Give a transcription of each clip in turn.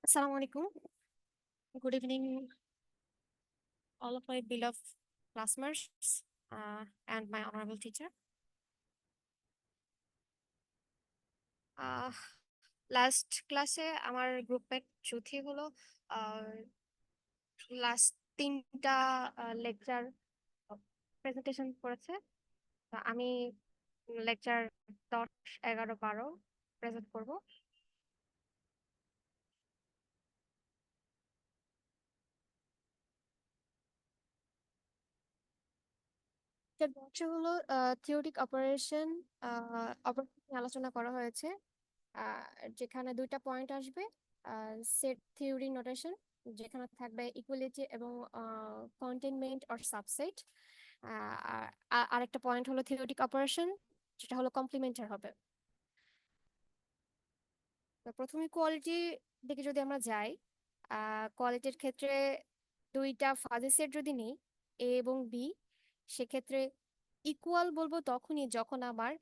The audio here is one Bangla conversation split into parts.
Assalamu alaikum. Good evening, all of my beloved classmates and my honorable teacher. Last ক্লাসে আমার গ্রুপে চুথি হলো লাস্ট তিনটা লেকচার প্রেজেন্টেশন করেছে। তো আমি লেকচার 10, 11, 12 প্রেজেন্ট করব। বলছে হলো থিওরিটিক অপারেশন আলোচনা করা হয়েছে, যেখানে দুইটা পয়েন্ট আসবে। সেট থিওরি নোটেশন, যেখানে থাকবে ইকুয়ালিটি এবং কন্টেইনমেন্ট অর সাবসেট। আরেকটা পয়েন্ট হলো থিওরিটিক অপারেশন, যেটা হলো কমপ্লিমেন্টার হবে। তো প্রথমে কোয়ালিটি দিকে যদি আমরা যাই, কোয়ালিটির ক্ষেত্রে দুইটা ফাজি সেট যদি নিই, এ এবং বি, সেক্ষেত্রে ইকুয়াল বলবো তখনই যখন আমার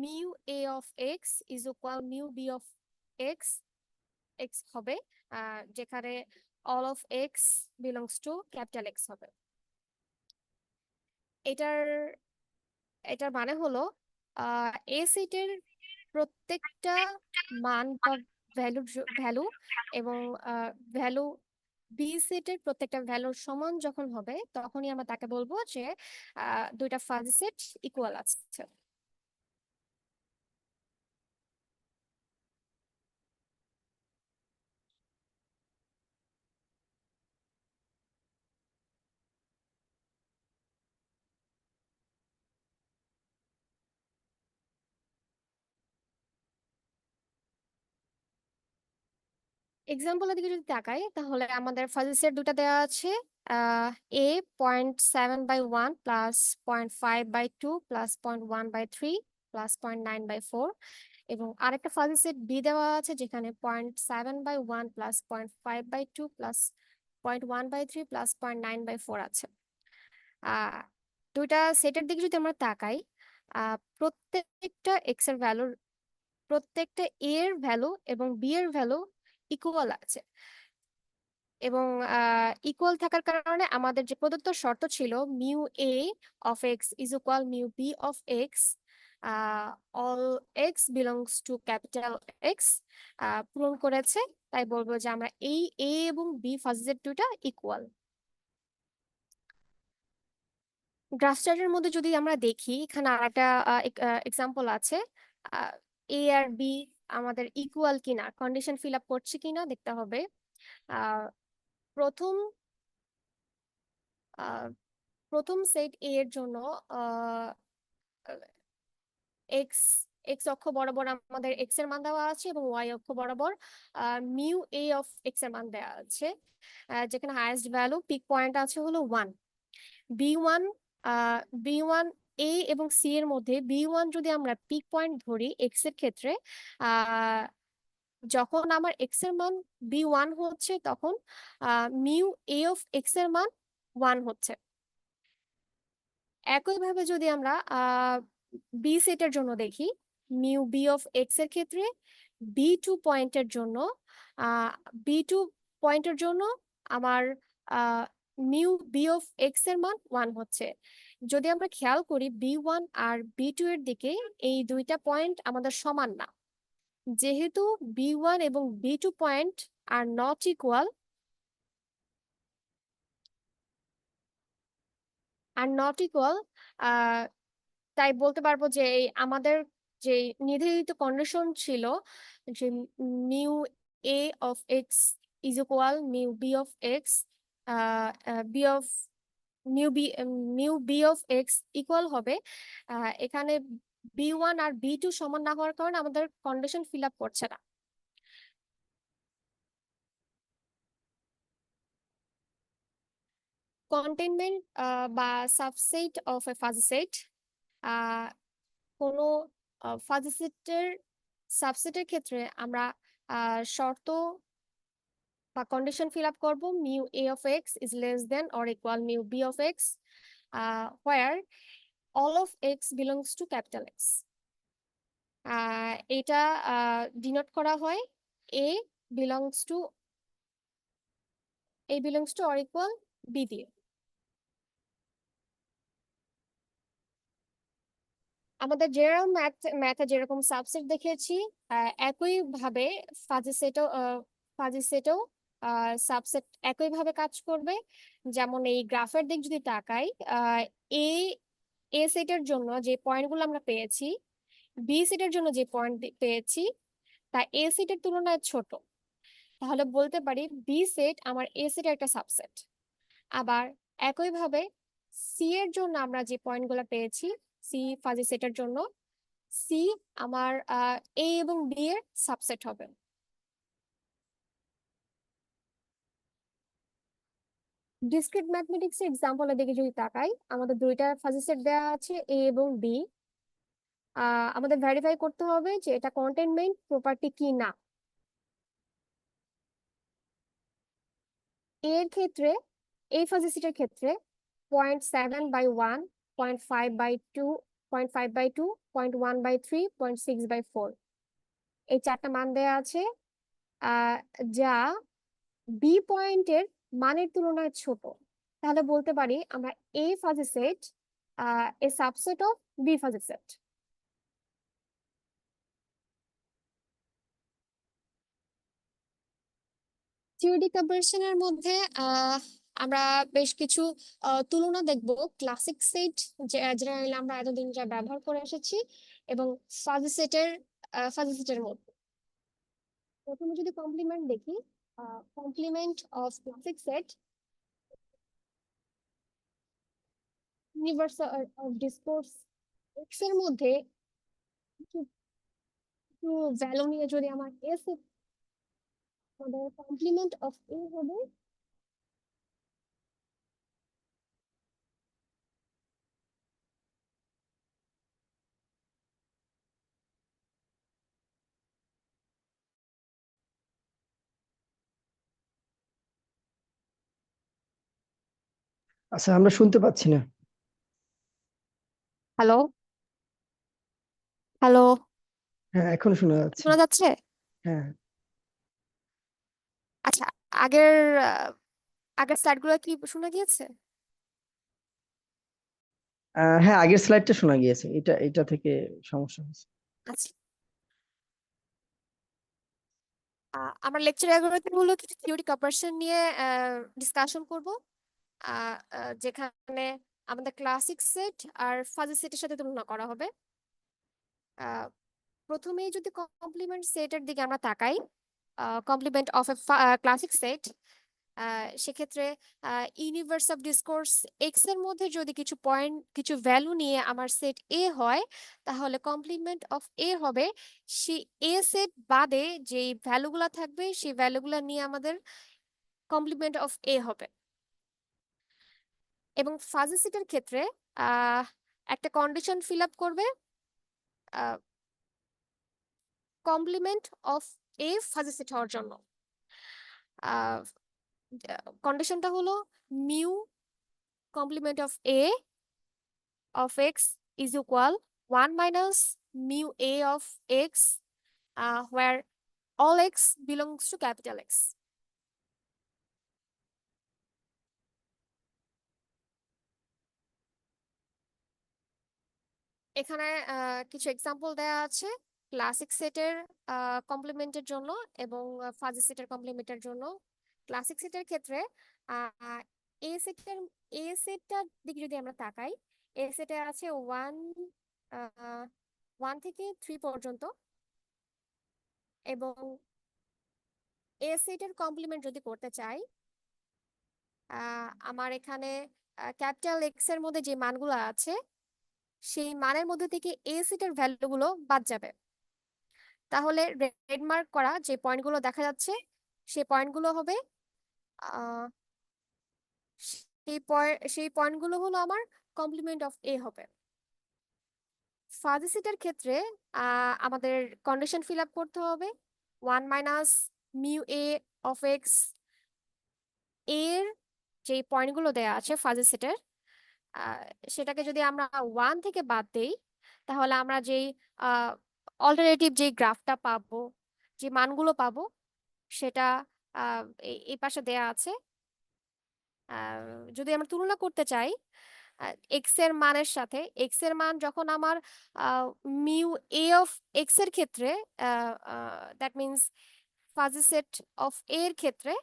mu A of x is equal mu B of x x হবে, যেখানে all of x belongs to capital X হবে। এটার এটার মানে হলো এ সেটের প্রত্যেকটা মান বা ভ্যালু ভ্যালু এবং ভ্যালু বি সেটের প্রত্যেকটা ভ্যালুর সমান যখন হবে, তখনই আমরা তাকে বলবো যে দুইটা ফাজি সেট ইকুয়াল আছে। এক্সাম্পলের দিকে যদি তাকাই, তাহলে আমাদের ফাজি সেট দুটা দেওয়া আছে। এ 0.7/1 প্লাস 0.5/2 প্লাস 0.1/3 প্লাস 0.9/4, এবং আরেকটা ফাজি সেট বি দেওয়া আছে, যেখানে 0.7/1 প্লাস 0.5/2 প্লাস 0.1/3 প্লাস 0.9/4 আছে। আহ দুইটা সেটের দিকে যদি আমরা তাকাই, প্রত্যেকটা এক্স এর ভ্যালুর প্রত্যেকটা এ এর ভ্যালু এবং বি এর ভ্যালু ইকুয়াল আছে। এবং ইকুয়াল থাকার কারণে আমাদের যে প্রদত্ত শর্ত ছিল mu A of x is equal mu B of x, all x belongs to capital X, পূরণ করেছে। তাই বলবো যে আমরা এই এ এবং বি ফাজিলের দুইটা ইকুয়াল। গ্রাফ চার্টের মধ্যে যদি আমরা দেখি, এখানে আর একটা এক্সাম্পল আছে। এ আর বি আমাদের ইকুয়াল কিনা, কন্ডিশন ফিল আপ করছে কিনা দেখতে হবে। আহ, প্রথম আহ, প্রথম সেট এ এর জন্য এক্স এক্স অক্ষ বরাবর আমাদের এক্স এর মান দেওয়া আছে, এবং ওয়াই অক্ষ বরাবর মিউ এ অফ এক্স এর মান দেওয়া আছে, যেখানে হাইয়েস্ট ভ্যালু পিক পয়েন্ট আছে হলো 1। বি ওয়ান বি ওয়ান এ এবং সি এর মধ্যে বি ওয়ান যদি আমরা পিক পয়েন্ট ধরি এক্স এর ক্ষেত্রে, আহ যখন আমার এক্স এর মান বি ওয়ান হচ্ছে, তখন মিউ এ অফ এক্স এর মান 1 হচ্ছে। একইভাবে যদি আমরা বি সেটের জন্য দেখি, মিউ বি অফ এক্স এর ক্ষেত্রে আহ বি টু পয়েন্টের জন্য আমার মিউ বি অফ এক্স এর মান 1 হচ্ছে। যদি আমরা খেয়াল করি বি ওয়ান আর বি টু এর দিকে, এই দুইটা পয়েন্ট আমাদের সমান না। যেহেতু বি ওয়ান এবং B two point are not equal তাই বলতে পারবো যে আমাদের যে নির্ধারিত কন্ডিশন ছিল, যে mu A of x is equal mu B of x, B of mu B of x equal হবে, এখানে বি ওয়ান আর বি টু সমান না হওয়ার কারণে আমাদের কন্ডিশন ফিল আপ করছে না। কন্টেইনমেন্ট বা subset of A fuzzy set, কোনো ফাজি সেটের সাবসেটের ক্ষেত্রে আমরা শর্ত বা কন্ডিশন ফিল আপ করবো mu A of x is less than or equal mu B of X, where all of x belongs to capital X. এটা ডিনোট করা হয় A belongs to A belongs to or equal B দিয়ে। আমাদের জেনারেল ম্যাথে যেরকম সাবসেট দেখেছি, একই ভাবে ফাজি সেটও ফাজি সেটও সাবসেট একই ভাবে কাজ করবে। যেমন এই গ্রাফের দিক যদি তাকাই, এ এ সেটের জন্য যে পয়েন্টগুলো আমরা পেয়েছি, বি সেটের জন্য যে পয়েন্ট পেয়েছি, তা এ সেটের তুলনায় ছোট। তাহলে বলতে পারি বি সেট আমার এ সেটের একটা সাবসেট। আবার একইভাবে সি এর জন্য আমরা যে পয়েন্টগুলো পেয়েছি, সি ফাজি সেটের জন্য সি আমার এ এবং বি এর সাবসেট হবে। ডিসক্রিট ম্যাথমেটিক্স এর এক্সাম্পলের দিকে যদি তাকাই, আমাদের দুইটা ফাজি সেট দেওয়া আছে, এ এবং বি। আমাদের ভেরিফাই করতে হবে যে এটা কন্টেনমেন্ট প্রপার্টি কি না। এর ক্ষেত্রে, এই ফাজি সেটের ক্ষেত্রে 0.7/1, 0.5/2, 0.5/2, 0.1/3, 0.6/4 এই চারটা মান দেয়া আছে, যা বি পয়েন্টের মানের তুলনায় ছোট। তাহলে বলতে পারি আমরা A fuzzy set a subset of B fuzzy set. Theory কম্পারিশনের মধ্যে আমরা বেশ কিছু তুলনা দেখব ক্লাসিক সেট, জেনারেলি আমরা এতদিন যা ব্যবহার করে এসেছি, এবং ফাজি সেটের মধ্যে। প্রথমে যদি কমপ্লিমেন্ট দেখি, complement of classic set, universal of discourse x এর মধ্যে কিছু ভ্যালু নিয়ে যদি আমার এস, আমাদের কমপ্লিমেন্ট অফ এ হবে আচ্ছা, আমরা শুনতে পাচ্ছি না। হ্যালো, হ্যালো, হ্যাঁ, এখন শোনা যাচ্ছে। শোনা যাচ্ছে? হ্যাঁ। আচ্ছা, আগের আগের স্লাইড গুলো কি শোনা গিয়েছে? হ্যাঁ, আগের স্লাইডটা শোনা গিয়েছে, এটা এটা থেকে সমস্যা হয়েছে। আচ্ছা, আমরা লেকচার অ্যালগরিদম হলো কিছু থিওরি কম্পারিশন নিয়ে ডিসকাশন করব, যেখানে আমাদের ক্লাসিক সেট আর ফাজি সেটের সাথে তুলনা করা হবে। আহ, প্রথমেই যদি কমপ্লিমেন্ট সেটের দিকে আমরা তাকাই, complement of A classic set, সেক্ষেত্রে ইউনিভার্স অফ ডিসকোর্স এক্স এর মধ্যে যদি কিছু পয়েন্ট, কিছু ভ্যালু নিয়ে আমার সেট এ হয়, তাহলে কমপ্লিমেন্ট অফ এ হবে সেই এ সেট বাদে যেই ভ্যালুগুলা থাকবে সেই ভ্যালুগুলা নিয়ে আমাদের কমপ্লিমেন্ট অফ এ হবে। এবং ফাজি সেটের ক্ষেত্রে আহ একটা কন্ডিশন ফিল আপ করবে, complement of A fuzzy set হওয়ার জন্য। কন্ডিশনটা হলো mu complement of A of x is equal 1 minus mu a of x, where all x belongs to capital X. এখানে কিছু এক্সাম্পল দেয়া আছে ক্লাসিক সেটের কমপ্লিমেন্টের জন্য এবং ফাজি সেটের কমপ্লিমেন্টের জন্য। ক্লাসিক সেটের ক্ষেত্রে এ সেটের এ সেটটার দিকে যদি আমরা তাকাই, এ সেটে আছে 1 থেকে 3 পর্যন্ত, এবং এ সেটের কমপ্লিমেন্ট যদি করতে চাই, আমার এখানে ক্যাপিটাল এক্স এর মধ্যে যে মানগুলো আছে সেই মানের মধ্যে থেকে এ সেটের ভ্যালুগুলো বাদ যাবে। তাহলে রেড মার্ক করা যে পয়েন্টগুলো দেখা যাচ্ছে সেই পয়েন্টগুলো হবে, আহ, সেই পয়েন্টগুলো হলো আমার কমপ্লিমেন্ট অফ এ হবে। ফাজি সেটের ক্ষেত্রে আমাদের কন্ডিশন ফিল আপ করতে হবে 1 minus mu A of x এর যে পয়েন্টগুলো দেয়া আছে ফাজি সেটের, আহ, সেটাকে যদি আমরা 1 থেকে বাদ দেই, তাহলে আমরা যেই অল্টারনেটিভ যে গ্রাফটা পাবো, যে মানগুলো পাবো, সেটা এই পাশে দেয়া আছে। যদি আমরা তুলনা করতে চাই এক্স এর মানের সাথে, এক্স এর মান যখন আমার মিউ এ অফ এক্স এর ক্ষেত্রে, that means fuzzy set of A এর ক্ষেত্রে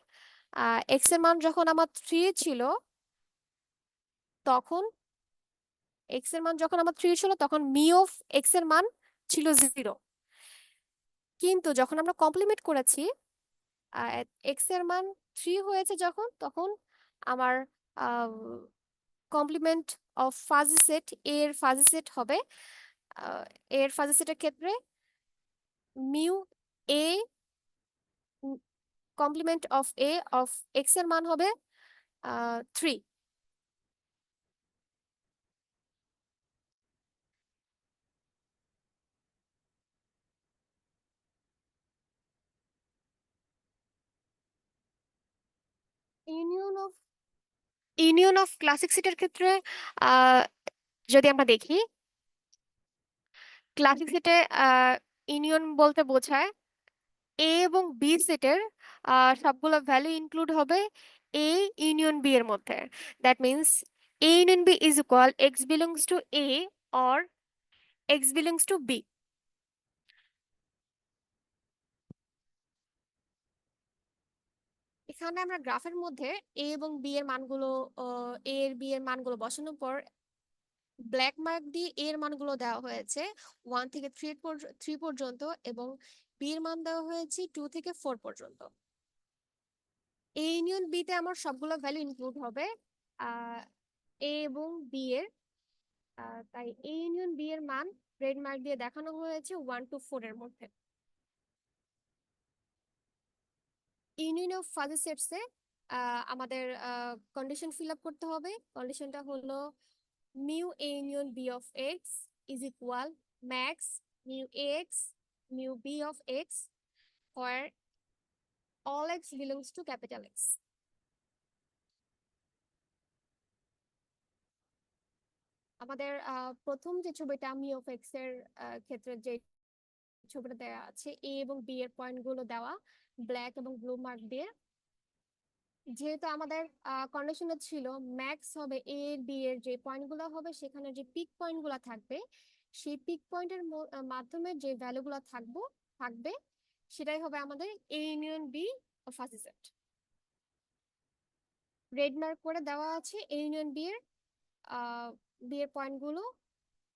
এক্স এর মান যখন আমার 3 ছিল, তখন এক্স এর মান যখন আমার 3 ছিল তখন মিউ অফ এক্স এর মান ছিল 0। কিন্তু যখন আমরা কমপ্লিমেন্ট করেছি, এক্স এর মান 3 হয়েছে যখন, তখন আমার কমপ্লিমেন্ট অফ ফাজি সেট এর ফাজি সেট হবে, এর ফাজি সেটের ক্ষেত্রে mu A complement of A of x এর মান হবে 3। Union of union of classic সেটের ক্ষেত্রে আহ, যদি আমরা দেখি, ক্লাসিক সেটে ইউনিয়ন বলতে বোঝায় এ এবং বি সেটের সবগুলো ভ্যালু ইনক্লুড হবে এ ইউনিয়ন বি এর মধ্যে। That means A union B is equal x belongs to A or x belongs to B. এখানে আমরা গ্রাফের মধ্যে এ এবং বি এর মানগুলো, এ এর বি এর মানগুলো বসানোর পর ব্ল্যাক মার্ক দিয়ে এ এর মানগুলো দেওয়া হয়েছে 1 থেকে 3 পর্যন্ত, এবং বি এর মান দেওয়া হয়েছে 2 থেকে 4 পর্যন্ত। এ ইউনিয়ন বি তে আমার সবগুলো ভ্যালু ইনক্লুড হবে এ এবং বি এর, তাই এ ইউনিয়ন বি এর মান রেড মার্ক দিয়ে দেখানো হয়েছে 1 to 4 এর মধ্যে। ইউনিয়ন অফ ফাজি সেটসে আমাদের কন্ডিশন ফিল আপ করতে হবে। কন্ডিশনটা হলো mu A union B of x is equal max mu x mu B of x where all x belongs to capital X। আমাদের প্রথম যে ছবিটা মিউ অফ এক্স এর ক্ষেত্রে যে ছবিটা দেওয়া আছে, এ এবং বি এর পয়েন্ট গুলো দেওয়া ব্ল্যাক এবং ব্লু মার্ক দিয়ে। যেহেতু আমাদের কন্ডিশনে ছিল ম্যাক্স হবে এ এর বি এর যে পয়েন্ট গুলো হবে, সেখানে যে পিক পয়েন্ট গুলো থাকবে, সেই পিক পয়েন্টের মাধ্যমে যে ভ্যালু গুলো থাকবে সেটাই হবে আমাদের A union B of fuzzy set. Red mark করে দেওয়া আছে এ ইউনিয়ন বি এর পয়েন্ট গুলো,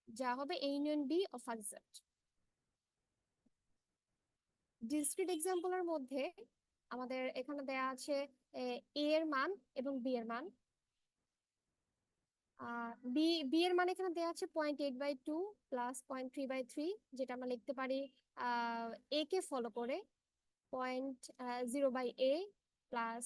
যা হবে A union B of fuzzy set. Discrete এক্সাম্পলের মধ্যে আমাদের এখানে দেয়া আছে এ এর মান এবং বি এর মান। বি এর মান এখানে দেওয়া আছে 0.8/2 প্লাস 0.3/3, যেটা আমরা লিখতে পারি এ কে ফলো করে 0.0/a plus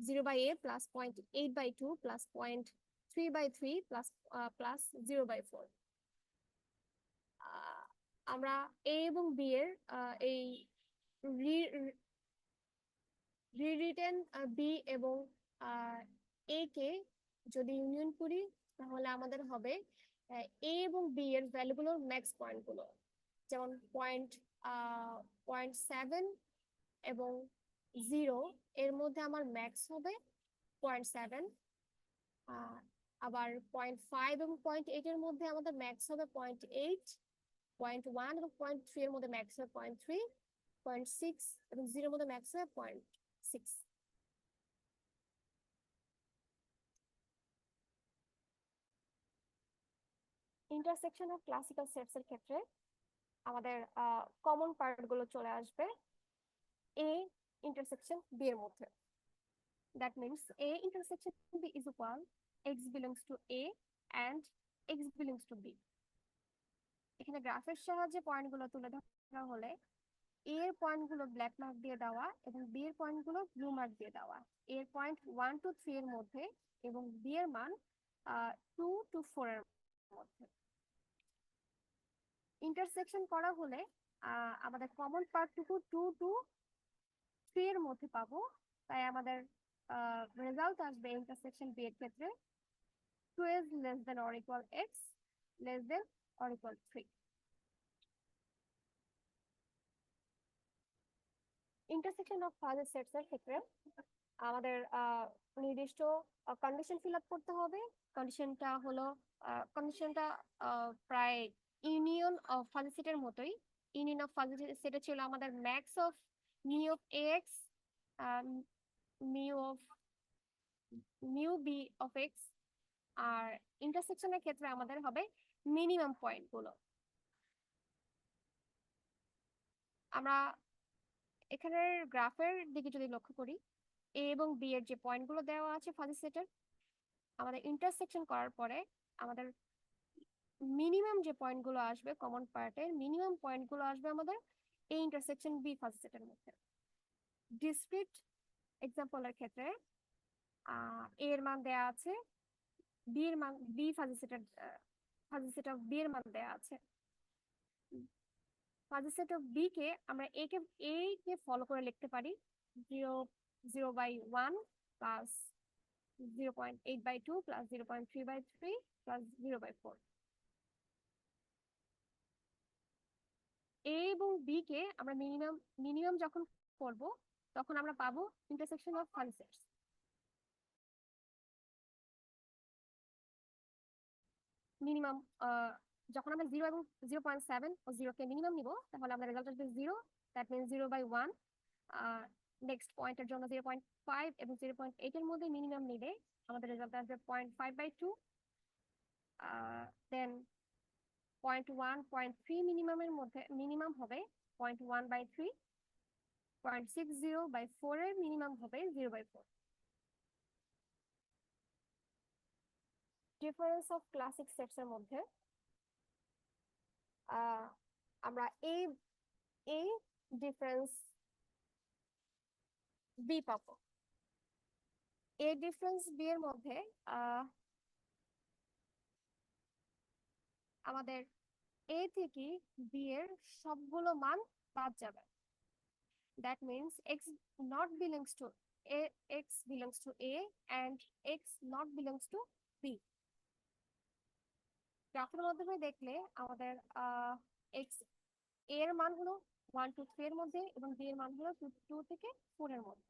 0/a plus 0.8/2 plus 0.3/3 plus plus 0/4। আমরা এ এবং বি এর এই রিটেন বি এবং এ কে যদি ইউনিয়ন করি, তাহলে আমাদের হবে এ এবং বি এর ভ্যালুগুলোর ম্যাক্স পয়েন্ট গুলো, যেমন 0.7 এবং 0 এর মধ্যে আমার ম্যাক্স হবে 0.7। আবার 0.5 এবং 0.8 এর মধ্যে আমাদের ম্যাক্স হবে 0.8, 0.1 এবং 0.3 এর মধ্যে ম্যাক্স হবে 0.3, 0.6 এবং 0 এর মধ্যে ম্যাক্স হবে 0.6। ইন্টারসেকশন অফ ক্লাসিক্যাল সেটস এর ক্ষেত্রে আমাদের কমন পার্ট গুলো চলে আসবে এ ইন্টারসেকশন বি এর মধ্যে। That means A intersection B is equal x belongs to A and x belongs to B. এখানে গ্রাফের সাহায্যে পয়েন্ট গুলো তুলে ধরা হলে এ এর পয়েন্ট গুলো ব্ল্যাক মার্ক দিয়ে দেওয়া এবং বি এর পয়েন্ট গুলো ব্লু মার্ক দিয়ে দেওয়া। এর পয়েন্ট 1 to 3 এর মধ্যে এবং বি এর মান 2 to 4 এর মধ্যে। ইন্টারসেকশন করা হলে আমাদের কমন পার্টটুকু 2 to 3 এর মধ্যে পাবো, তাই আমাদের রেজাল্ট আসবে ইন্টারসেকশন বি এর ক্ষেত্রে 2 is less than or equal x less than or equal 3। Intersection of fuzzy sets এর ক্ষেত্রে আমাদের নির্দিষ্ট কন্ডিশন ফিল আপ করতে হবে। কন্ডিশনটা প্রায় ইউনিয়ন অফ ফাজি সেটের মতোই। ইউনিয়ন অফ ফাজি সেটে ছিল আমাদের max of mu of x, mu of mu B of X. আর ইন্টারসেকশনের ক্ষেত্রে আমাদের হবে মিনিমাম পয়েন্ট গুলো। আমরা এখানের গ্রাফের দিকে যদি লক্ষ্য করি, এ এবং বি এর যে পয়েন্ট গুলো দেওয়া আছে ফাজি সেটের, আমাদের ইন্টারসেকশন করার পরে আমাদের মিনিমাম যে পয়েন্ট গুলো আসবে, কমন পার্টের মিনিমাম পয়েন্ট গুলো আসবে আমাদের এই ইন্টারসেকশন বি ফাজি সেটের মধ্যে। ডিসক্রিট এক্সাম্পলের ক্ষেত্রে এ এর মান দেয়া আছে, বি এর মান, B fuzzy set of B এর মান দেয়া আছে। ফাজি সেট অফ বি কে আমরা এ কে ফলো করে লিখতে পারি 0.1 প্লাস 0.8/2 প্লাস 0.3/3 প্লাস 0/4। এ এবং বি কে আমরা মিনিমাম যখন করব তখন আমরা পাবো intersection of fuzzy sets. Minimum যখন আমরা 0 এবং 0.7 ও 0 কে মিনিমাম নিব, তাহলে আমাদের রেজাল্ট আসবে 0, দ্যাট মিন্স 0/1। নেক্সট পয়েন্টের জন্য 0.5 এবং 0.8 এর মধ্যে মিনিমাম নিলে আমাদের রেজাল্ট আসবে 0.5/2। দেন 0.1, 0.3 মিনিমামের মধ্যে মিনিমাম হবে 0.1/3। 0.60/4 এর মিনিমাম হবে 0/4। ডিফারেন্স অফ ক্লাসিক সেটস এর মধ্যে আমরা এ ডিফারেন্স বি পাবো। এ ডিফারেন্স বি এর মধ্যে আমাদের এ থেকে বি এর সবগুলো মান বাদ যাবে। That means x not belongs to A, x belongs to A and x not belongs to B. গ্রাফের মাধ্যমে দেখলে আমাদের এক্স এর মান হলো 1 2 3 এর মধ্যে এবং বি এর মান হলো 2 থেকে 4 এর মধ্যে।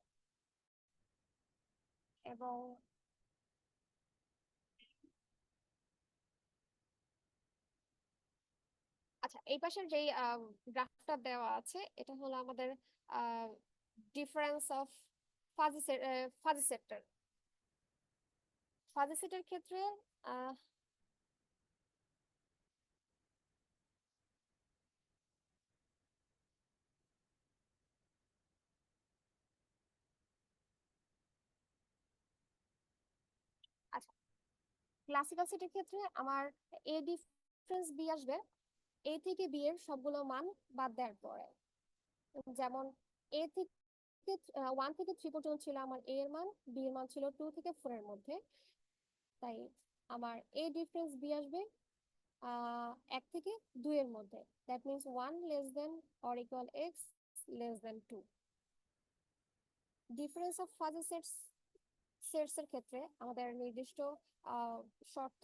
এবং আচ্ছা, এই পাশের যেই গ্রাফটা দেওয়া আছে এটা হলো আমাদের difference of fuzzy sector. Fuzzy সেটের ক্ষেত্রে আহ, আচ্ছা, ক্লাসিক্যাল সেটের ক্ষেত্রে আমার এ ডিফারেন্স বি আসবে এ থেকে বি এর সবগুলো মান বাদ দেওয়ার পরে। যেমন এ থেকে 1 থেকে 3 পর্যন্ত ছিল আমার এ এর মান, বি এর মান ছিল 2 থেকে 4 এর মধ্যে। তাই আমার এ ডিফারেন্স বি আসবে 1 থেকে 2 এর মধ্যে। That means 1 less than or equal x less than 2। Difference of fuzzy sets এর ক্ষেত্রে আমাদের নির্দিষ্ট শর্ত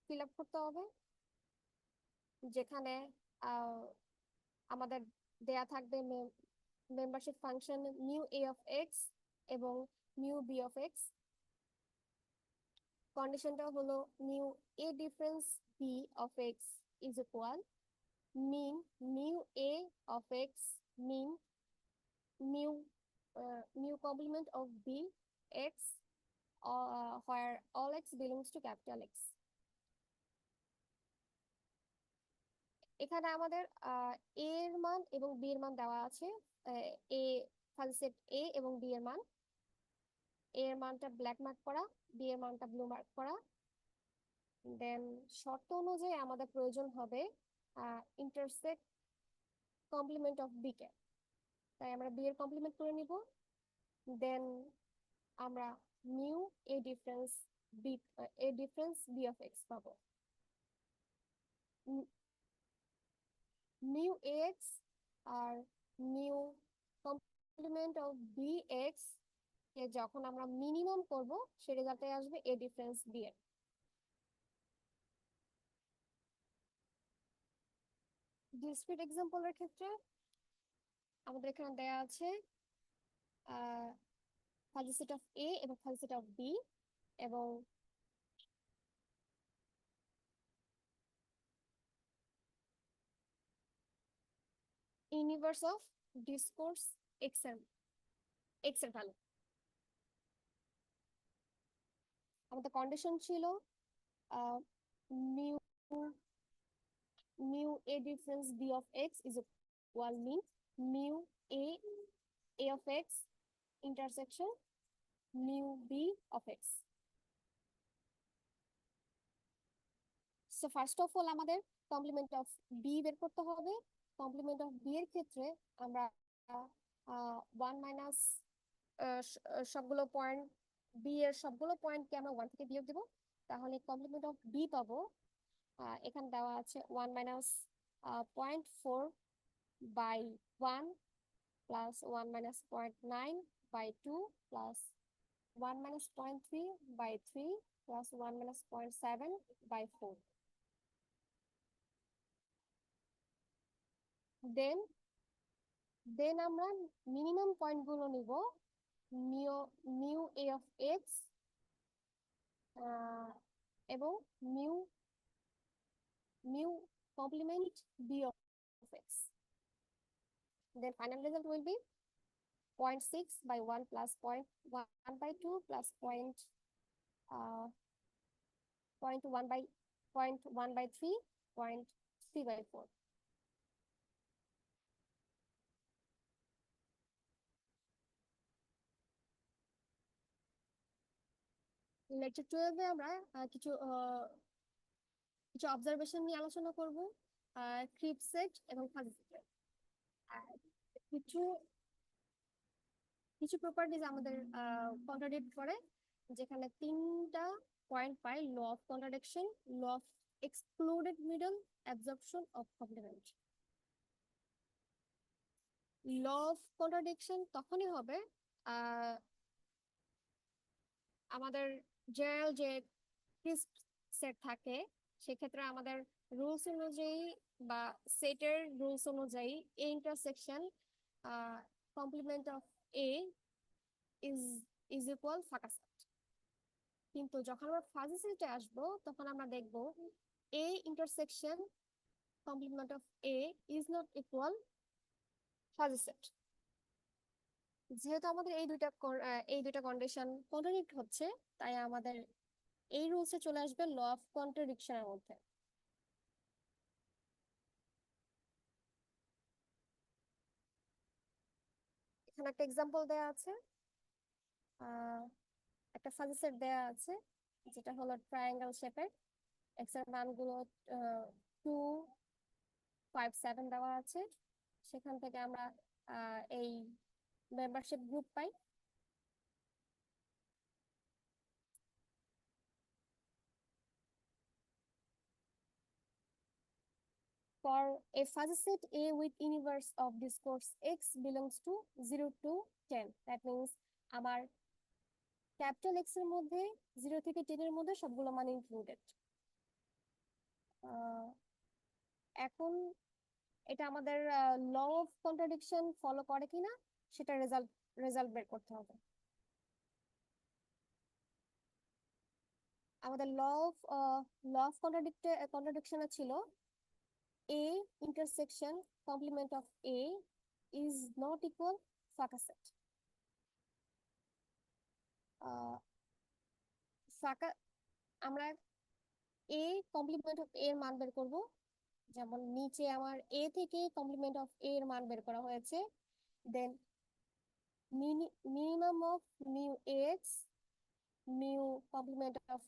ফিল আপ করতে হবে, যেখানে আমাদের দেয়া থাকবে membership function mu A of x এবং মিউ বি অফ এক্স। কন্ডিশনটা হলো mu A difference B of x is equal min mu A of x min mu mu complement of B x where all x belongs to capital X. এখানে আমাদের এ এর মান এবং বি এর মান দেওয়া আছে। এ ফাজি সেট এ এবং বি এর মান, এ এর মানটা ব্ল্যাক মার্ক করা, বি এর মানটা ব্লু মার্ক করা। দেন শর্ত অনুযায়ী আমাদের প্রয়োজন হবে ইন্টারসেক্ট কমপ্লিমেন্ট অফ বি কে। তাই আমরা বি এর কমপ্লিমেন্ট করে নিব। দেন আমরা mu A difference B of X পাবো। মিউ এক্স আর mu complement of B X কে যখন আমরা মিনিমাম করব সে রেজাল্টে আসবে এ ডিফারেন্স বি এর। ডিসক্রিট এক্সাম্পলের ক্ষেত্রে আমাদের এখানে দেয়া আছে ফাজি সেট অফ এ এবং ফাজি সেট অফ বি এবং ইউনিভার্স অফ ডিসকোর্স এক্স এর ভ্যালু। আমাদের কন্ডিশন ছিল mu mu A difference B of x is equal mu A A of x intersection mu B of x. So first of all আমাদের কমপ্লিমেন্ট অফ বি বের করতে হবে। কমপ্লিমেন্ট অফ বি এর ক্ষেত্রে আমরা 1 মাইনাস সবগুলো পয়েন্ট বি এর সবগুলো পয়েন্টকে আমরা 1 থেকে বিয়োগ দিব, তাহলে কমপ্লিমেন্ট অফ বি পাবো। এখানে দেওয়া আছে 1 minus 0.4 by 1 plus 1 minus 0.9 by 2 plus 1 minus 0.3 by 3 plus 1 minus 0.7 by 4। Then then আমরা মিনিমাম পয়েন্ট গুলো নিব। Mu mu A of x এবং mu mu complement B of x. Then final result will be 0.6 by 1 plus 0.1 by 2 plus 0.1 by 0.1 by 3, 0.3 by 4. Lecture 12 এ আমরা কিছু অবজারভেশন নিয়ে আলোচনা করব, ক্রিপ সেট এবং ফাজি সেট। কিছু কিছু প্রপার্টিজ আমাদের কন্ট্রাডিক্ট করে, যেখানে 3টা পয়েন্ট পাই: law of contradiction, law of excluded middle, absorption of complement. Law of contradiction তখনই হবে আমাদের জেনারেল যে ক্রিস্প সেট থাকে, সেক্ষেত্রে আমাদের রুলস অনুযায়ী বা সেটের রুলস অনুযায়ী A intersection complement of A is is equal ফাঁকা সেট। কিন্তু যখন আমরা ফাজি সেটে আসবো তখন আমরা দেখব A intersection complement of A is not equal fuzzy set. যেহেতু আমাদের এই দুইটা কন্ডিশন কন্ট্রাডিক্ট হচ্ছে, তাই আমাদের এই রুলসে চলে আসবে ল অফ কন্ট্রাডিকশনের মধ্যে। এখানে একটা এক্সাম্পল দেয়া আছে। একটা ফাজি সেট দেয়া আছে যেটা হলো ট্রায়াঙ্গেল শেপের। এক্স এর মানগুলো 2, 5, 7 দেওয়া আছে। সেখান থেকে আমরা এই membership group pi. For a fuzzy set A with universe of discourse X belongs to 0 to 10, that means আমার ক্যাপিটাল X এর মধ্যে 0 থেকে 10 এর মধ্যে সবগুলো মান ইনক্লুডেড। এখন এটা আমাদের ল অফ কন্ট্রাডিকশন ফলো করে কিনা সেটা রেজাল্ট বের করতে হবে। আমাদের ল অফ কন্ট্রাডিকশনে ছিল A intersection complement of A is not equal ফাঁকা সেট। ফাঁকা আমরা A কমপ্লিমেন্ট অফ A এর মান বের করব। যেমন নিচে আমার A থেকে কমপ্লিমেন্ট অফ A এর মান বের করা হয়েছে। Then minimum of mu x, mu complement of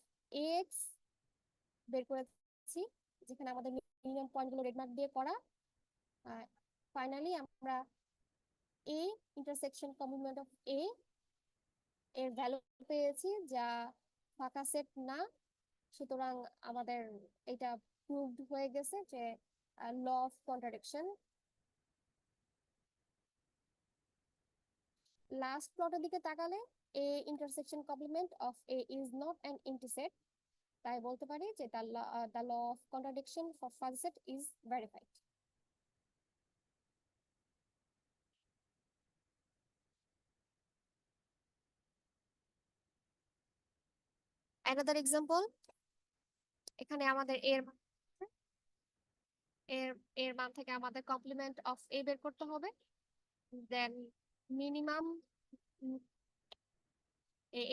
x বের করেছি, যেখানে আমাদের মিনিমাম পয়েন্টগুলো রেড মার্ক দিয়ে করা। ফাইনালি আমরা A intersection complement of A এর ভ্যালু পেয়েছি, যা ফাঁকা সেট না। সুতরাং আমাদের এটা প্রুভড হয়ে গেছে যে ল অফ কন্ট্রাডিকশন। লাস্ট প্লটের দিকে তাকালে A intersection complement of A is not an empty set, তাই বলতে পারি যে the law of contradiction for fuzzy set is verified. another example, এখানে আমাদের এর এর এর মান থেকে আমাদের কমপ্লিমেন্ট অফ এ বের করতে হবে, দেন মিনিমাম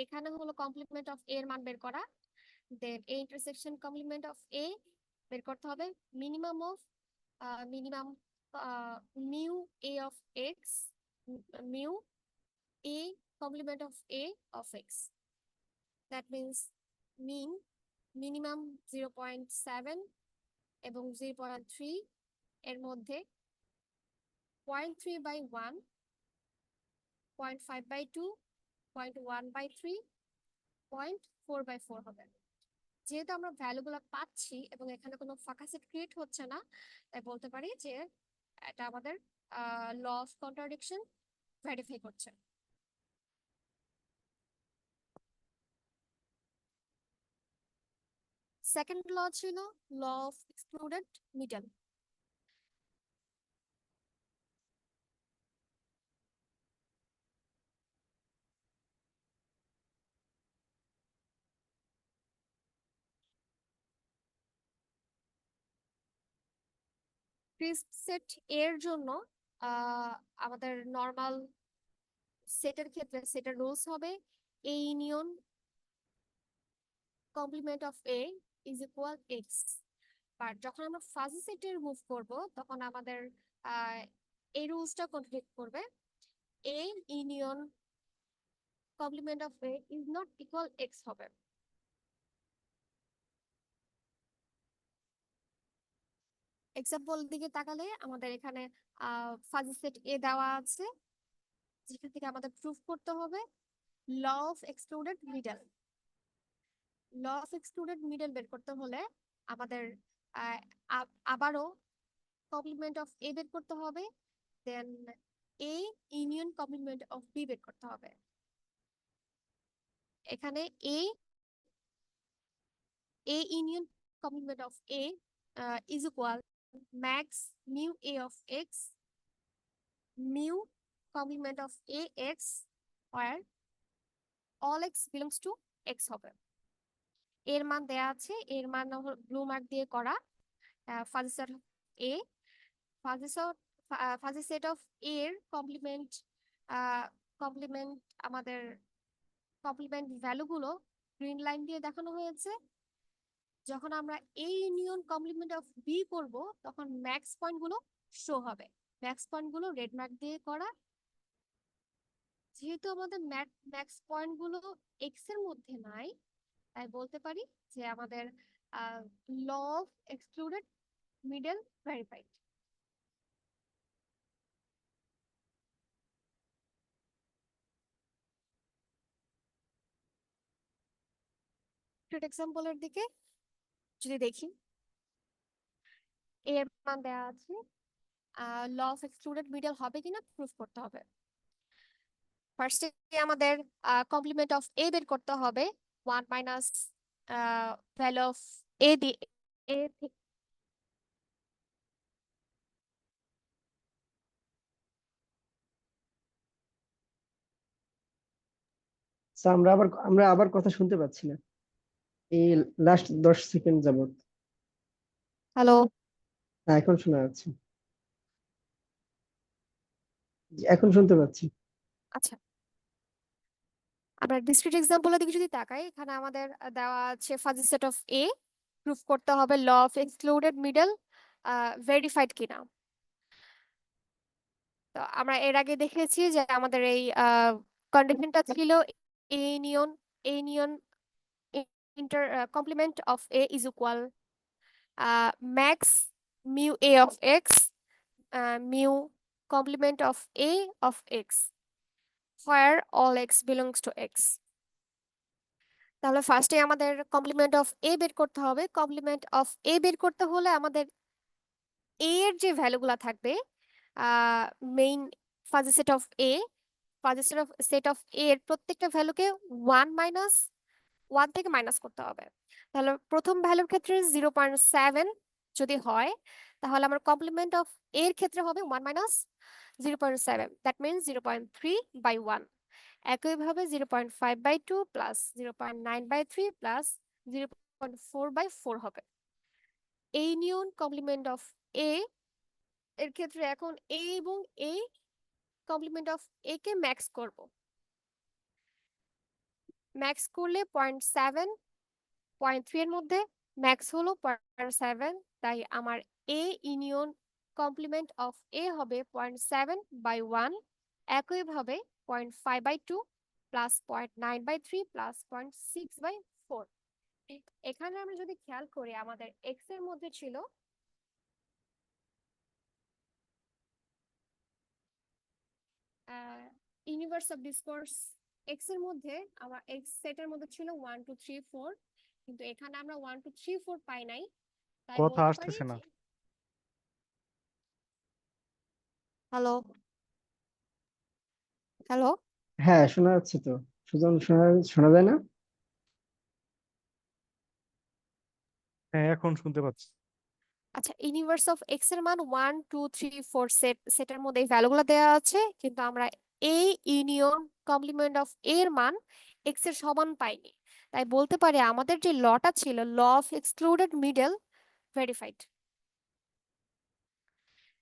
এখানে হলো কমপ্লিমেন্ট অফ এর মান বের করা, then A intersection complement of A বের করতে হবে, minimum of minimum mu A of x, mu A complement of A of x, that means min minimum 0.7 এবং 0.3 এর মধ্যে 0.3/1, 0.5/2, 0.1/3, 0.4/4 হবে। যেহেতু আমরা ভ্যালুগুলো পাচ্ছি এবং এখানে কোনো ফাঁকা সেট ক্রিয়েট হচ্ছে না, তাই বলতে পারি যে এটা আমাদের ল অফ কন্ট্রাডিকশন ভেরিফাই করছে। সেকেন্ড ল ছিল law of excluded middle. Crisp set এর জন্য আমাদের নর্মাল সেটের ক্ষেত্রে সেটের রুলস হবে A union complement of A is equal x. But যখন আমরা ফাজি সেটের মুভ করব তখন আমাদের এই রুলসটা কন্ট্রাডিক্ট করবে, A union complement of A is not equal x হবে। এক্সাম্পল দিকে তাকালে আমাদের এখানে ফাজি সেট এ দেওয়া আছে, যেখান থেকে আমাদের প্রুফ করতে হবে law of excluded middle. Law of excluded middle বের করতে হলে আমাদের আবারও কমপ্লিমেন্ট অফ এ বের করতে হবে, then A union complement of B বের করতে হবে। এখানে A union complement of A is equal max mu A of x mu complement of A x where all x belongs to x হবে। এর মান দেয়া আছে, এর মান ব্লু মার্ক দিয়ে করা fuzzy set of A, fuzzy set of এর কমপ্লিমেন্ট কমপ্লিমেন্ট আমাদের কমপ্লিমেন্ট ভ্যালুগুলো গ্রিন লাইন দিয়ে দেখানো হয়েছে। যখন আমরা A union complement of B করব তখন ম্যাক্স পয়েন্ট গুলো শো হবে, ম্যাক্স পয়েন্ট গুলো রেড মার্ক দিয়ে করা। যেহেতু আমাদের ম্যাক্স পয়েন্ট গুলো এক্স এর মধ্যে নাই, তাই বলতে পারি যে আমাদের law of excluded middle verified. এক্সাম্পলের দিকে যদি দেখি, এর মান দেওয়া আছে, ল অফ এক্সক্লুডেড মিডল হবে কিনা প্রুফ করতে হবে। ফার্স্টে আমাদের কমপ্লিমেন্ট অফ এ বের করতে হবে, 1 মাইনাস ভ্যালু অফ এ দিয়ে এ থেকে আমরা আবার কথা শুনতে পাচ্ছি না এই লাস্ট 10 সেকেন্ড যাবত। হ্যালো। হ্যাঁ, এখন শোনা যাচ্ছে। জি, এখন শুনতে পাচ্ছি। আচ্ছা, আমরা ডিসক্রিট এক্সাম্পলের দিকে যদি তাকাই, এখানে আমাদের দেওয়া আছে fuzzy set of A, proof করতে হবে law of excluded middle verified কিনা। তো আমরা এর আগে দেখেছি যে আমাদের এই কন্ডিশনটা ছিল A union inter complement of A is equal max mu A of x mu complement of A of x where all x belongs to x। তাহলে ফার্স্টে আমাদের কমপ্লিমেন্ট অফ এ বের করতে হবে। কমপ্লিমেন্ট অফ এ বের করতে হলে আমাদের এ এর যে ভ্যালুগুলো থাকবে, main fuzzy set of A, fuzzy set of A এর প্রত্যেকটা ভ্যালুকে 1 থেকে মাইনাস করতে হবে। তাহলে প্রথম ভ্যালুর ক্ষেত্রে 0.7 যদি হয়, তাহলে আমার কমপ্লিমেন্ট অফ এর ক্ষেত্রে হবে 1 - 0.7, দ্যাট মিনস 0.3/1। একইভাবে 0.5/2 প্লাস 0.9/3 প্লাস 0.4/4 হবে। এই নিয়ন কমপ্লিমেন্ট অফ এ এর ক্ষেত্রে এখন এ এবং এ কমপ্লিমেন্ট অফ এ কে ম্যাক্স করব। ম্যাক্স করলে 0.7 0.3 এর মধ্যে ম্যাক্স হলো 0.7, তাই আমার এ ইউনিয়ন কমপ্লিমেন্ট অফ এ হবে 0.7/1। একইভাবে 0.5/2 প্লাস 0.9/3 প্লাস 0.6/4। এখানে আমরা যদি খেয়াল করি আমাদের এক্স এর মধ্যে ছিল ইউনিভার্স অফ ডিসকোর্স, এক্স এর মধ্যে আমার এক্স সেটের মধ্যে ছিল 1 2 3 4, কিন্তু এখানে আমরা 1 2 3 4 পাই নাই, তাই কথা বলতে পারি আসতেছে না। যে হ্যালো হ্যালো হ্যাঁ, শোনা যাচ্ছে তো। সুজন, শোনা শোনা যায় না? হ্যাঁ, এখন শুনতে পাচ্ছি। আচ্ছা, ইউনিভার্স অফ এক্স এর মান 1 2 3 4 সেটের মধ্যে এই ভ্যালুগুলো দেওয়া আছে, কিন্তু আমরা এ ইউনিয়ন কমপ্লিমেন্ট অফ এর মান এক্স এর সমান পাইনি, তাই বলতে পারি আমাদের যে লটা ছিল law of excluded middle verified.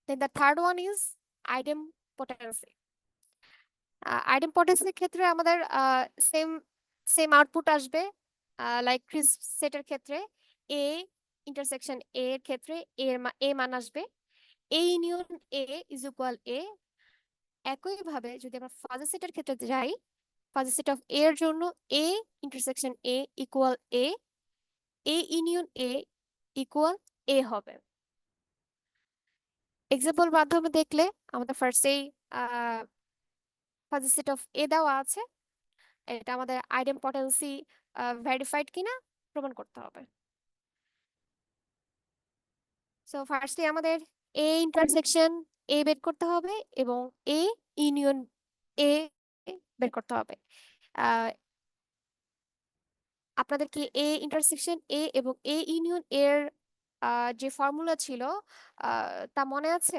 Then the third one is idempotency. আইডেমপটেন্সির ক্ষেত্রে আমাদের সেম সেম আউটপুট আসবে, লাইক ক্রিস সেটের ক্ষেত্রে এ ইন্টারসেকশন এ এর ক্ষেত্রে এ মান আসবে, A union A is equal A. একইভাবে যদি আমরা ফাজি সেটের ক্ষেত্রে যাই, ফাজি সেট অফ এ এর জন্য A intersection A equal A, A union A equal A হবে। এক্সাম্পল মাধ্যমে দেখলে আমাদের ফার্স্টেই ফাজি সেট অফ এ দেওয়া আছে, এটা আমাদের আইডেমপটেন্সি ভেরিফাইড কিনা প্রমাণ করতে হবে। সো ফার্স্টে আমাদের এ ইন্টারসেকশন এ বের করতে হবে এবং এ ইউনিয়ন এ বের করতে হবে। আহ, আপনাদের কি এ ইন্টারসেকশন এ এবং এ ইউনিয়ন এর যে ফর্মুলা ছিল তা মনে আছে?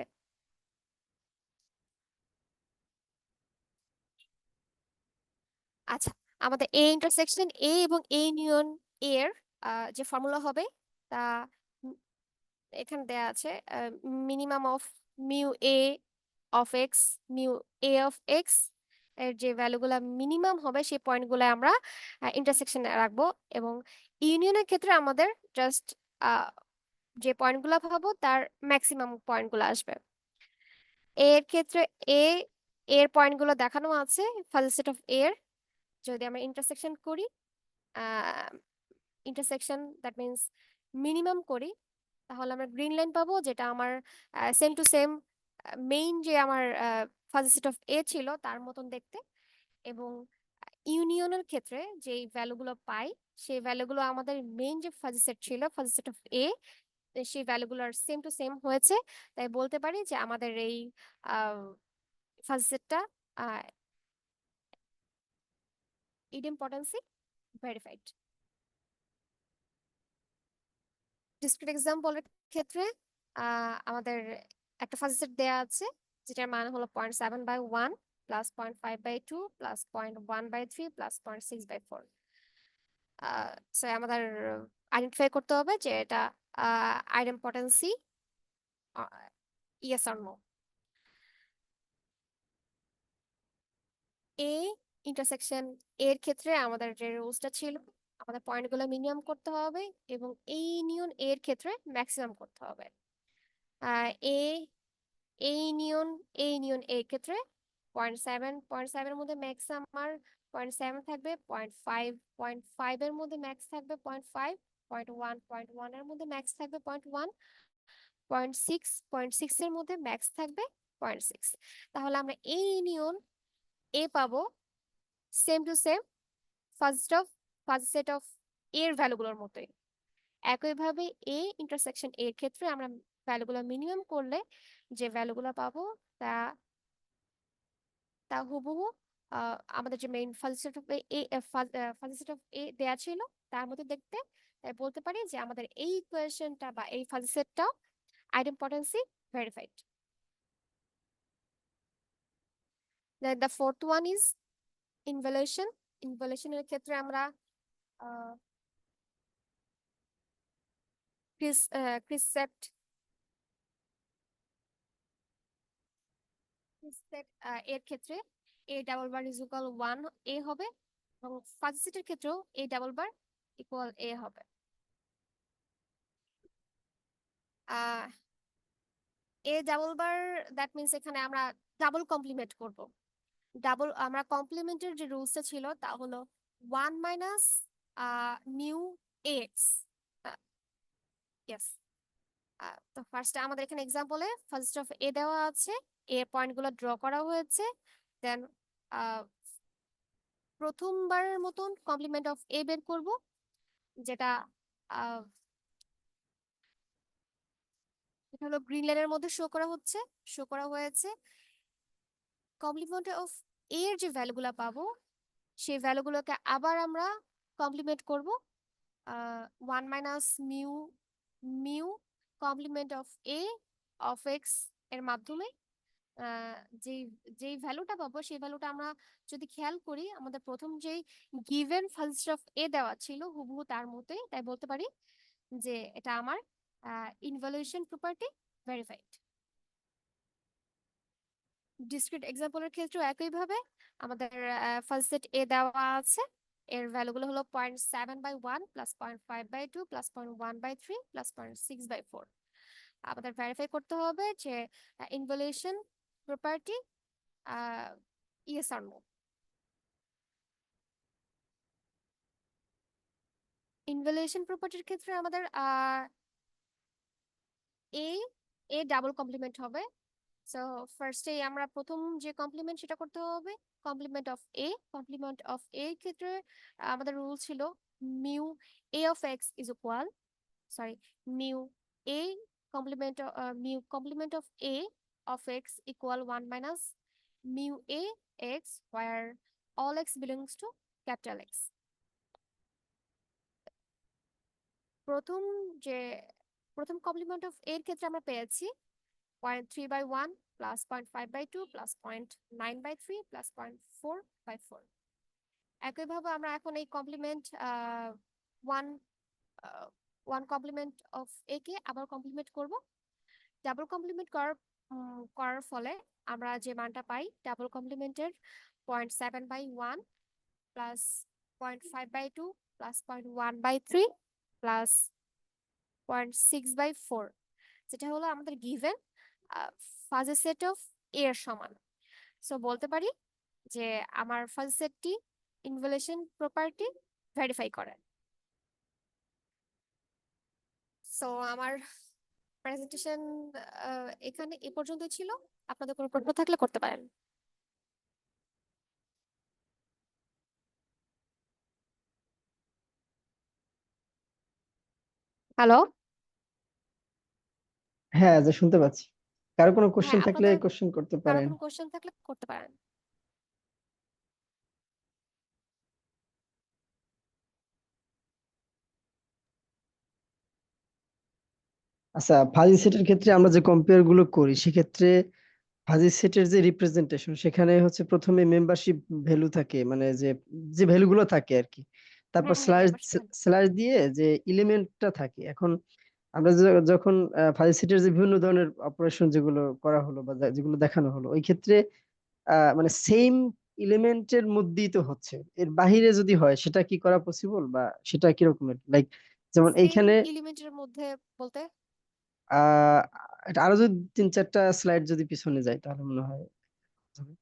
আচ্ছা, আমাদের এ ইন্টারসেকশন এ এবং এ ইউনিয়ন এর যে ফর্মুলা হবে তা উম, এখানে দেয়া আছে, minimum of mu A of x, mu A of x এর যে ভ্যালুগুলো মিনিমাম হবে সেই পয়েন্টগুলো আমরা ইন্টারসেকশনে রাখবো, এবং ইউনিয়নের ক্ষেত্রে আমাদের জাস্ট যে পয়েন্টগুলো পাবো তার ম্যাক্সিমাম পয়েন্টগুলো আসবে। এর ক্ষেত্রে এ এর পয়েন্টগুলো দেখানো আছে ফাজি সেট অফ এর। যদি আমরা ইন্টারসেকশন করি, ইন্টারসেকশন দ্যাট মিন্স মিনিমাম করি, তাহলে আমরা গ্রিন লাইন পাবো, যেটা আমার সেম টু সেম মেইন যে আমার ফাজি সেট অফ এ ছিল তার মতন দেখতে। এবং ইউনিয়নের ক্ষেত্রে যে ভ্যালুগুলো পাই সেই ভ্যালুগুলো আমাদের মেইন যে ফাজি সেট ছিল ফাজি সেট অফ এ, সেই ভ্যালুগুলোর সেম টু সেম হয়েছে, তাই বলতে পারি যে আমাদের এই ফাজি সেটটা ইডেমপটেন্সি ভেরিফাইড। ডিসক্রিট এক্সাম্পলের ক্ষেত্রে আমাদের একটা ফাজি সেট দেয়া আছে যেটার মান হলো 0.7/1 প্লাস 0.5/2 প্লাস 0.1/3 প্লাস 0.6/4। সো আমাদের আইডেন্টিফাই করতে হবে যে এটা idempotency yes or no. A intersection এর ক্ষেত্রে আমাদের যে রুলসটা ছিল, আমাদের পয়েন্টগুলো মিনিমাম করতে হবে এবং এ ইউনিয়ন এর ক্ষেত্রে ম্যাক্সিমাম করতে হবে। এ এ ইউনিয়ন এর ক্ষেত্রে 0.7 এর মধ্যে ম্যাক্স আমার 0.7 থাকবে, 0.5 এর মধ্যে ম্যাক্স থাকবে 0.5, 0.1 এর মধ্যে ম্যাক্স থাকবে 0.1, 0.6 এর মধ্যে ম্যাক্স থাকবে 0.6। তাহলে আমরা এ ইউনিয়ন এ পাবো same to same first set of এর ভ্যালুগুলোর মতোই। একইভাবে এ ইন্টারসেকশন এর ক্ষেত্রে আমরা ভ্যালুগুলো মিনিমাম করলে যে ভ্যালুগুলো পাবো তা তা হুবহু আমাদের যে main fuzzy set of A fuzzy set of A দেয়া ছিল তার মধ্যে দেখতে, তাই বলতে পারি যে আমাদের এই ইকুয়েশনটা বা এই ফাজি সেটটা idempotency verified. Then the fourth one is ইনভলিউশনের ক্ষেত্রে আমরা ক্রিসেট এর ক্ষেত্রে a double bar is equal 1 a হবে, এবং ফাজি সেটের ক্ষেত্রেও a double bar equal a হবে। a double bar that means এখানে আমরা ডাবল কমপ্লিমেন্ট করব। আমরা কমপ্লিমেন্টের যে রুলসটা ছিল তা হলো 1 মাইনাস মিউ এক্স। ইয়েস। তো ফার্স্টে আমাদের এখানে এক্সাম্পলে ফার্স্ট অফ এ দেওয়া আছে, এ পয়েন্টগুলো ড্র করা হয়েছে, দেন প্রথমবারের মতন কমপ্লিমেন্ট অফ এ বের করব, যেটা এটা হলো গ্রিন লাইনের মধ্যে শো করা হয়েছে। কমপ্লিমেন্ট অফ এ এর যে ভ্যালুগুলো পাবো সেই ভ্যালুগুলোকে আবার আমরা কমপ্লিমেন্ট করব 1 minus mu complement of A of x এর মাধ্যমে। যেই যেই ভ্যালুটা পাবো সেই ভ্যালুটা আমরা যদি খেয়াল করি, আমাদের প্রথম যেই গিভেন ফার্স্ট অফ এ দেওয়া ছিল হুবহু তার মতোই, তাই বলতে পারি যে এটা আমার ইনভলিউশন প্রপার্টি ভেরিফাইড। ডিসক্রিট এক্সাম্পলের ক্ষেত্রেও একইভাবে আমাদের ফার্স্ট সেট এ দেওয়া আছে, এর ভ্যালুগুলো হলো 0.7/1 প্লাস 0.5/2 প্লাস 0.1/3 প্লাস 0.6/4। আমাদের ভেরিফাই করতে হবে যে involution property yes or no. Involution প্রপার্টির ক্ষেত্রে আমাদের এ ডাবল কমপ্লিমেন্ট হবে। সো ফার্স্টে আমরা প্রথম যে কমপ্লিমেন্ট সেটা করতে হবে, কমপ্লিমেন্ট অফ এ ক্ষেত্রে আমাদের রুল ছিল mu A of x is equal mu A complement of A of x equal 1 minus mu A x where all x belongs to capital X। প্রথম কমপ্লিমেন্ট অফ এর ক্ষেত্রে আমরা পেয়েছি 0.3/1 প্লাস 0.5/2 প্লাস 0.9/3 প্লাস 0.4/4। একইভাবে আমরা এখন এই complement one complement of A কে আবার কমপ্লিমেন্ট করব। ডাবল কমপ্লিমেন্ট করার ফলে আমরা যে মানটা পাই ডাবল কমপ্লিমেন্টের 0.7/1 প্লাস 0.5/2 প্লাস 0.1/3 প্লাস 0.6/4, যেটা হলো আমাদের গিভেন ফাজি সেট অফ এর সমান। সো বলতে পারি যে আমার ফাজি সেটটি ইনভলিউশন প্রপার্টি ভেরিফাই করে। সো আমার প্রেজেন্টেশন এখানে এ পর্যন্ত ছিল। আপনাদের কোনো প্রশ্ন থাকলে করতে পারেন। হ্যালো। হ্যাঁ, যে শুনতে পাচ্ছি। কারো কোনো হ্যাঁ, কোশ্চেন থাকলে আপনাদের কোশ্চেন করতে কারো পারেন। কোনো কোশ্চেন থাকলে করতে পারেন। আচ্ছা, ফাজি সেটের ক্ষেত্রে আমরা যে কম্পেয়ার গুলো করি সেক্ষেত্রে ফাজি সেটের যে রিপ্রেজেন্টেশন সেখানে হচ্ছে প্রথমে মেম্বারশিপ ভ্যালু থাকে, মানে যে যে ভ্যালু গুলো থাকে আর কি, তারপর হ্যাঁ হ্যাঁ, membership value। স্ল্যাশ দিয়ে যে এলিমেন্টটা থাকে। এখন আমরা যখন ফাজি সেটের যে বিভিন্ন ধরনের অপারেশন যেগুলো করা হলো বা যেগুলো দেখানো হলো ওই ক্ষেত্রে মানে সেম এলিমেন্টের মধ্যেই তো হচ্ছে, এর বাহিরে যদি হয় সেটা কি করা পসিবল, বা সেটা কি রকমের, লাইক যেমন সেম এইখানে এলিমেন্টের মধ্যে বলতে আহ এটা আরো যদি 3-4টা স্লাইড যদি পিছনে যায় তাহলে মনে হয় হবে।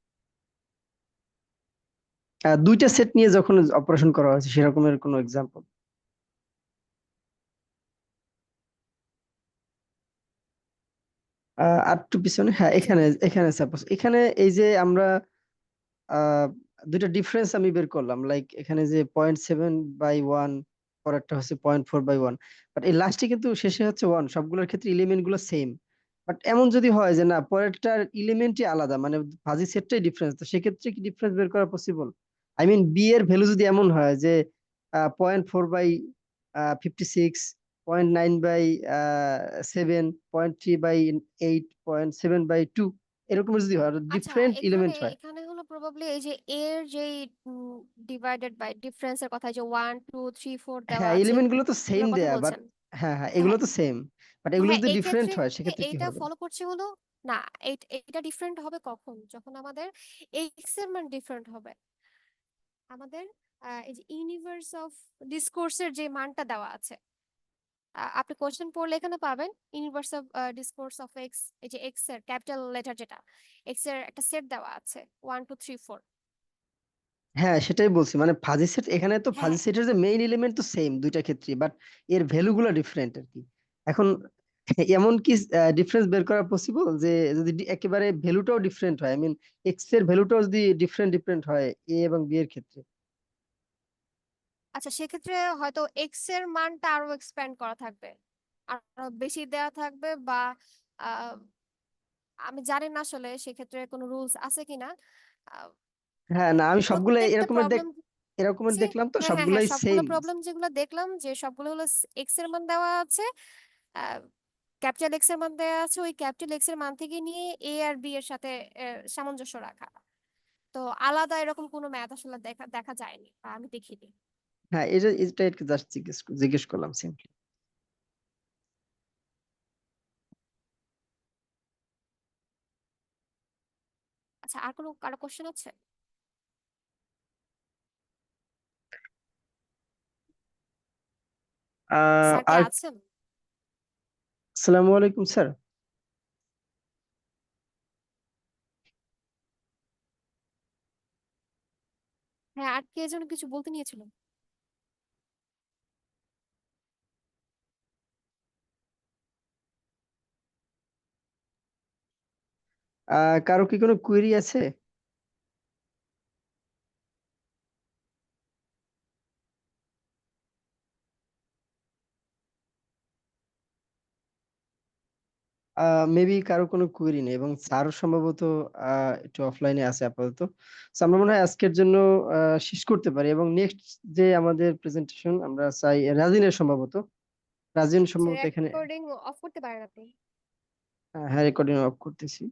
দুইটা সেট নিয়ে যখন অপারেশন করা হয়েছে সেরকমের কোনো এক্সাম্পল আর একটু পিছনে। হ্যাঁ, আচ্ছা, এখানে এখানে সাপোজ এখানে এই যে আমরা আহ দুইটা ডিফারেন্স আমি বের করলাম, লাইক এখানে যে 0.7/1 পর একটা হচ্ছে 0.4/1, বাট এই লাস্টে কিন্তু শেষে হচ্ছে 1, সবগুলোর ক্ষেত্রে এলিমেন্ট গুলো সেম। বাট এমন যদি হয় যে না পরেরটার এলিমেন্টই আলাদা, মানে ফাজি সেটটাই ডিফারেন্স, তো সেক্ষেত্রে কি ডিফারেন্স বের করা পসিবল? আই মিন বি এর ভ্যালু যদি এমন হয় যে 0.4/56, 0.9/7, 0.3/8, 0.7/2, এরকম যদি হয় আচ্ছা, ডিফারেন্ট এখানে এলিমেন্ট হয়। এখানে হলো প্রবাবলি এই যে এর যেই ডিভাইডেড বাই ডিফারেন্সের কথা, যে 1 2 3 4 দেওয়া হ্যাঁ, আছে, এলিমেন্ট গুলো তো সেম এগুলোর কথা দেয়া, বাট বলছেন। হ্যাঁ এগুলো হ্যাঁ তো সেম, বাট এগুলো হ্যাঁ, যদি এই ডিফারেন্ট ক্ষেত্রে হয় সেক্ষেত্রে কি এইটা হবে? ফলো করছে হলো না, এইটা ডিফারেন্ট হবে কখন, যখন আমাদের এক্স এর মান ডিফারেন্ট হবে। আমাদের এই যে ইউনিভার্স অফ ডিসকোর্সের যে মানটা দেওয়া আছে, আপনি কোশ্চেন পড়লে এখানে পাবেন universe of discourse of x, এই যে এক্স এর ক্যাপিটাল লেটার, যেটা এক্স এর একটা সেট দেওয়া আছে 1 2 3 4। হ্যাঁ, সেটাই বলছি, মানে ফাজি সেট, এখানে তো হ্যাঁ ফাজি সেটের যে মেইন এলিমেন্ট তো সেম দুইটা ক্ষেত্রে, বাট এর ভ্যালু গুলো ডিফারেন্ট আর কি। এখন এমন কি ডিফারেন্স বের করা পসিবল যে যদি একেবারে ভ্যালুটাও ডিফারেন্ট হয়, আই মিন এক্স এর ভ্যালুটাও যদি ডিফারেন্ট হয় এ এবং বি এর ক্ষেত্রে? আচ্ছা, সেক্ষেত্রে হয়তো এক্স এর মানটা আরো এক্সপ্যান্ড করা থাকবে, আরো বেশি দেওয়া থাকবে, বা আহ, আমি জানি না আসলে সেক্ষেত্রে কোনো রুলস আছে কিনা। আহ, হ্যাঁ, না আমি সবগুলো প্রত্যেকটা প্রবলেম এরকমের যে, দেখলাম তো হ্যাঁ হ্যাঁ হ্যাঁ, সবগুলাই সবগুলো সেম। প্রবলেম যেগুলো দেখলাম, যে সবগুলো হলো এক্স এর মান দেওয়া আছে, ক্যাপিটাল এক্স এর মান দেওয়া আছে, ওই ক্যাপিটাল এক্স এর মান থেকে নিয়ে এ আর বি এর সাথে সামঞ্জস্য রাখা। তো আলাদা এরকম কোনো ম্যাথ আসলে দেখা দেখা যায়নি, বা আমি দেখিনি। হ্যাঁ, এটা একটু জাস্ট জিজ্ঞেস করলাম সিম্পলি। আচ্ছা, আর কোনো কারো কোশ্চেন আছে? স্যার কি আর আছেন? আসসালামু আলাইকুম স্যার। হ্যাঁ, আর কে যেন কিছু বলতে নিয়েছিল। কারো কি কোনো কুয়েরি আছে? মেবি কারো কোনো কুয়েরি নেই, এবং স্যার সম্ভবত একটু অফলাইনে আছে আপাতত। So, আমরা মনে হয় আজকের জন্য শেষ করতে পারি, এবং নেক্সট যে আমাদের প্রেজেন্টেশন আমরা চাই রাজিনের সম্ভবত, রাজিন আচ্ছা, সম্ভবত এখানে। রেকর্ডিং অফ করতে পারেন আপনি? হ্যাঁ, রেকর্ডিং অফ করতেছি।